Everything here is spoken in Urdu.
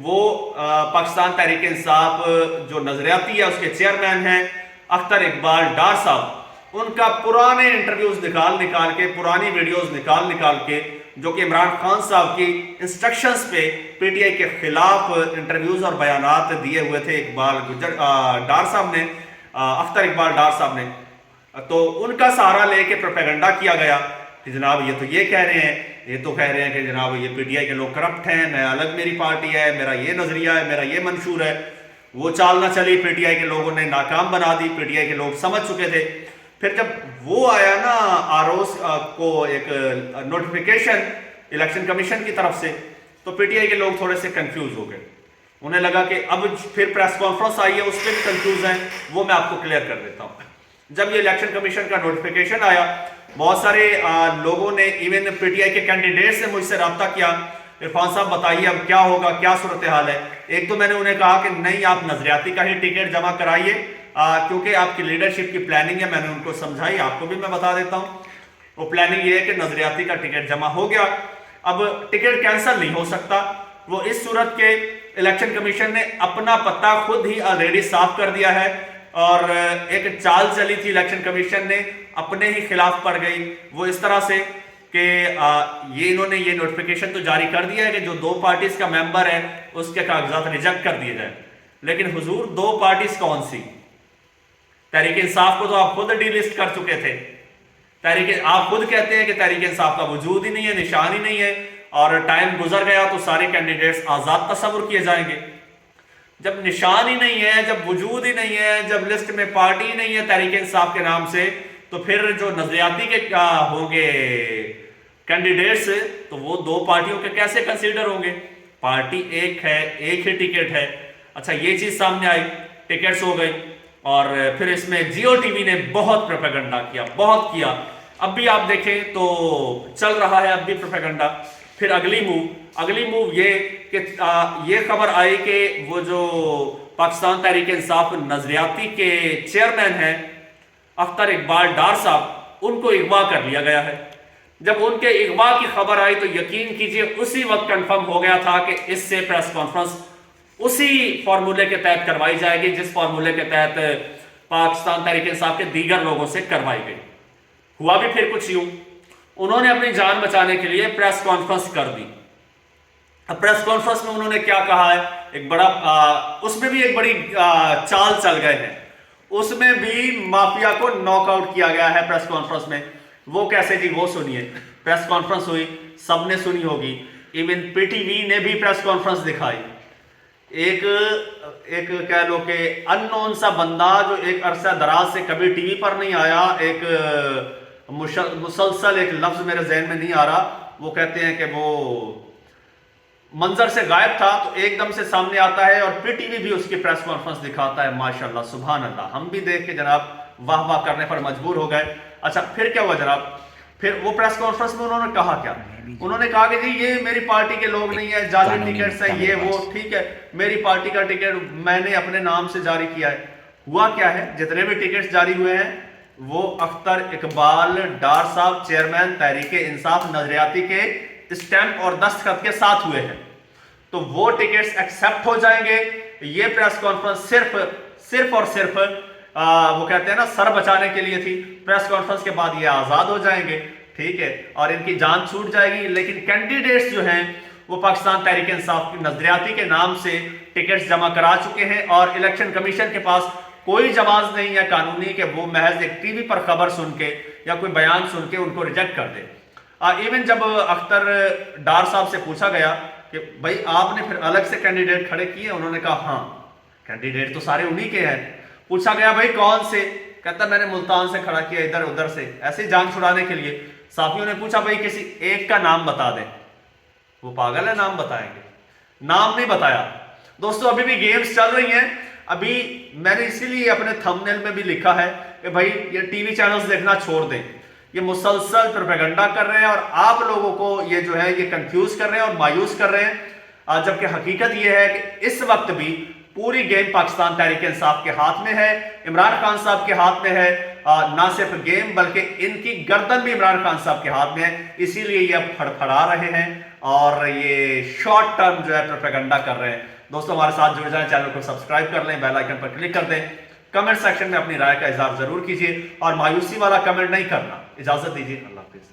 وہ پاکستان تحریک انصاف جو نظریاتی ہے اس کے چیئرمین ہیں اختر اقبال ڈار صاحب، ان کا پرانے انٹرویوز نکال کے پرانی ویڈیوز نکال کے جو کہ عمران خان صاحب کی انسٹرکشنز پہ پی ٹی آئی کے خلاف انٹرویوز اور بیانات دیے ہوئے تھے ڈار صاحب نے، اختر اقبال ڈار صاحب نے، تو ان کا سہارا لے کے پروپیگنڈا کیا گیا کہ جناب یہ تو یہ کہہ رہے ہیں کہ جناب یہ پی ٹی آئی کے لوگ کرپٹ ہیں، میں الگ میری پارٹی ہے، میرا یہ نظریہ ہے، میرا یہ منشور ہے۔ وہ چال نہ چلی، پی ٹی آئی کے لوگوں نے ناکام بنا دی، پی ٹی آئی کے لوگ سمجھ چکے تھے۔ پھر جب وہ آیا نا آروس کو ایک نوٹیفیکیشن الیکشن کمیشن کی طرف سے، تو پی ٹی آئی کے لوگ تھوڑے سے کنفیوز ہو گئے، انہیں لگا کہ اب پھر پریس کانفرنس آئی ہے اس پہ بھی کنفیوز ہیں، وہ میں آپ کو کلیئر کر دیتا ہوں۔ جب یہ الیکشن کمیشن کا نوٹیفیکیشن آیا، بہت سارے لوگوں نے ایون پی ٹی آئی کے کینڈیڈیٹ سے مجھ سے رابطہ کیا، عرفان صاحب بتائیے اب کیا ہوگا، کیا صورتحال ہے۔ ایک تو میں نے انہیں کہا کہ نہیں، آپ نظریاتی کا ہی ٹکٹ جمع کرائیے کیونکہ آپ کی لیڈرشپ کی پلاننگ ہے۔ میں نے ان کو سمجھائی، آپ کو بھی میں بتا دیتا ہوں، وہ پلاننگ یہ ہے کہ نظریاتی کا ٹکٹ جمع ہو گیا، اب ٹکٹ کینسل نہیں ہو سکتا۔ وہ اس صورت کے الیکشن کمیشن نے اپنا پتہ خود ہی آلریڈی صاف کر دیا ہے، اور ایک چال چلی تھی الیکشن کمیشن نے، اپنے ہی خلاف پڑ گئی۔ وہ اس طرح سے کہ انہوں نے یہ نوٹیفیکیشن تو جاری کر دیا ہے کہ جو 2 پارٹیز کا ممبر ہے اس کے کاغذات ریجیکٹ کر دیے جائیں، لیکن حضور 2 پارٹیز کون سی؟ تحریک انصاف کو تو آپ خود ڈی لسٹ کر چکے تھے، آپ خود کہتے ہیں کہ تحریک انصاف کا وجود ہی نہیں ہے، نشان ہی نہیں ہے، اور ٹائم گزر گیا تو سارے کینڈیڈیٹس آزاد تصور کیے جائیں گے۔ جب نشان ہی نہیں ہے، جب وجود ہی نہیں ہے، جب لسٹ میں پارٹی ہی نہیں ہے تحریک انصاف کے نام سے، تو پھر جو نظریاتی کے ہوں گے کینڈیڈیٹس تو وہ 2 پارٹیوں کے کیسے کنسیڈر ہوں گے؟ پارٹی ایک ہے، ایک ہی ٹکٹ ہے۔ اچھا، یہ چیز سامنے آئی، ٹکٹس ہو گئی، اور پھر اس میں جیو ٹی وی نے بہت پروپیگنڈا کیا، بہت کیا۔ اب بھی آپ دیکھیں تو چل رہا ہے اب بھی پروپیگنڈا۔ پھر اگلی موو یہ کہ یہ خبر آئی کہ وہ جو پاکستان تحریک انصاف نظریاتی کے چیئرمین ہیں اختر اقبال ڈار صاحب، ان کو اغوا کر لیا گیا ہے۔ جب ان کے اغوا کی خبر آئی تو یقین کیجئے اسی وقت کنفرم ہو گیا تھا کہ اس سے پریس کانفرنس اسی فارمولے کے تحت کروائی جائے گی جس فارمولے کے تحت پاکستان تحریک انصاف کے دیگر لوگوں سے کروائی گئی۔ ہوا بھی پھر کچھ یوں، انہوں نے اپنی جان بچانے کے لیے پریس کانفرنس کر دی۔ اب پریس کانفرنس میں انہوں نے کیا کہا ہے، ایک بڑا اس میں بھی ایک بڑی چال چل گئے ہیں، اس میں بھی مافیا کو ناک آؤٹ کیا گیا ہے پریس کانفرنس میں۔ وہ کیسے جی؟ وہ سنیے، پریس کانفرنس ہوئی، سب نے سنی ہوگی، ایون پی ٹی وی نے بھی پریس کانفرنس دکھائی۔ ایک کہہ لو کہ ان نون سا بندہ جو ایک عرصہ دراز سے کبھی ٹی وی پر نہیں آیا، ایک مسلسل ایک لفظ میرے ذہن میں نہیں آ رہا، وہ کہتے ہیں کہ وہ منظر سے غائب تھا، تو ایک دم سے سامنے آتا ہے اور پی ٹی وی بھی اس کی پریس کانفرنس دکھاتا ہے۔ ماشاءاللہ، سبحان اللہ، ہم بھی دیکھ کے جناب واہ واہ کرنے پر مجبور ہو گئے۔ اچھا، پھر کیا ہوا جناب؟ پھر وہ پریس کانفرنس میں انہوں نے کہا کیا؟ انہوں نے کہا کہ جی یہ میری پارٹی کے لوگ نہیں ہیں، جعلی ٹکٹس ہیں، یہ وہ، ٹھیک ہے، میری پارٹی کا ٹکٹ میں نے اپنے نام سے جاری کیا ہے۔ ہوا کیا ہے؟ جتنے بھی ٹکٹس جاری ہوئے ہیں وہ اختر اقبال ڈار صاحب چیئرمین تحریک انصاف نظریاتی کے اسٹیمپ اور دستخط کے ساتھ ہوئے ہیں، تو وہ ٹکٹس ایکسیپٹ ہو جائیں گے۔ یہ پریس کانفرنس صرف اور صرف وہ کہتے ہیں نا سر بچانے کے لیے تھی۔ پریس کانفرنس کے بعد یہ آزاد ہو جائیں گے، ٹھیک ہے، اور ان کی جان چھوٹ جائے گی۔ لیکن کینڈیڈیٹس جو ہیں وہ پاکستان تحریک انصاف کی نظریاتی کے نام سے ٹکٹس جمع کرا چکے ہیں، اور الیکشن کمیشن کے پاس کوئی جواز نہیں ہے قانونی کہ وہ محض ایک ٹی وی پر خبر سن کے یا کوئی بیان سن کے ان کو ریجیکٹ کر دے۔ ایون جب اختر ڈار صاحب سے پوچھا گیا کہ بھائی آپ نے پھر الگ سے کینڈیڈیٹ کھڑے کیے، انہوں نے کہا ہاں کینڈیڈیٹ تو سارے انہی کے ہیں۔ پوچھا گیا بھائی کون سے؟ کہتا میں نے ملتان سے کھڑا کیا، ادھر ادھر سے، ایسے جان چھڑانے کے لیے۔ صحافیوں نے پوچھا بھائی کسی ایک کا نام بتا دیں، وہ پاگل ہے، نام بتائیں گے؟ نام نہیں بتایا۔ دوستو ابھی بھی گیمز چل رہی ہیں، ابھی میں نے اسی لیے اپنے تھمبنیل میں بھی لکھا ہے کہ بھائی یہ ٹی وی چینلز دیکھنا چھوڑ دیں، یہ مسلسل پروپیگنڈا کر رہے ہیں اور آپ لوگوں کو یہ جو ہے یہ کنفیوز کر رہے ہیں اور مایوس کر رہے ہیں، جبکہ حقیقت یہ ہے کہ اس وقت بھی پوری گیم پاکستان تحریک انصاف کے ہاتھ میں ہے، عمران خان صاحب کے ہاتھ میں ہے، نہ صرف گیم بلکہ ان کی گردن بھی عمران خان صاحب کے ہاتھ میں ہے۔ اسی لیے یہ اب پھڑپھڑا رہے ہیں، اور یہ شارٹ ٹرم جو ہے پروپیگنڈا کر رہے ہیں. دوستوں ہمارے ساتھ جڑ جائیں, چینل کو سبسکرائب کر لیں, بیل آئیکن پر کلک کر دیں, کمنٹ سیکشن میں اپنی رائے کا اظہار ضرور کیجیے اور مایوسی والا کمنٹ نہیں کرنا. اجازت دیجیے, اللہ حافظ.